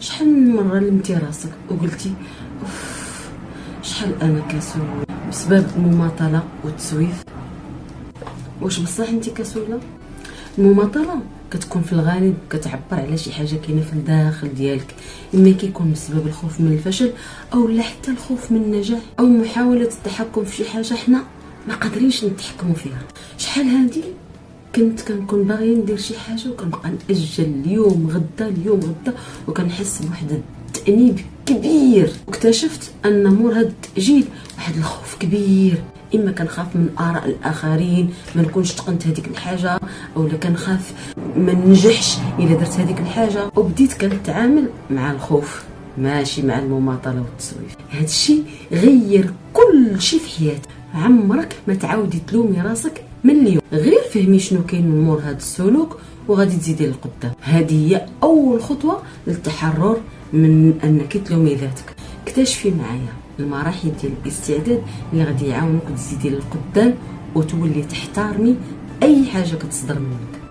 شحال من مره لمتي راسك وقلتي شحال انا كسول بسبب المماطله والتسويف؟ واش بصح انت كسوله؟ المماطله كتكون في الغالب كتعبر على شي حاجه كاينه في الداخل ديالك، اما كيكون بسبب الخوف من الفشل او لا حتى الخوف من النجاح او محاوله التحكم في شي حاجه حنا ما قادرينش نتحكموا فيها. شحال هادي كنت كنكون باغيه ندير شي حاجه وكنبقى ناجل اليوم غدا اليوم غدا وكنحس بواحد التانيب كبير، واكتشفت ان مور هذا التاجيل واحد الخوف كبير، اما كنخاف من اراء الاخرين ما نكونش تقنت هذيك الحاجه، اولا كنخاف ما ننجحش الا درت هذيك الحاجه، وبديت كنتعامل مع الخوف ماشي مع المماطله والتسويف. هذا الشيء غير كل شيء في حياتك. عمرك ما تعاودي تلومي راسك من اليوم، غير فهمي شنو كاين من مور هذا السلوك وغادي تزيدي للقدام. هذه هي اول خطوه للتحرر من انك تلومي ذاتك. اكتشفي معايا المراحل ديال الاستعداد اللي غادي يعاونوك تزيدي للقدام وتولي تحترمي اي حاجه كتصدر منك.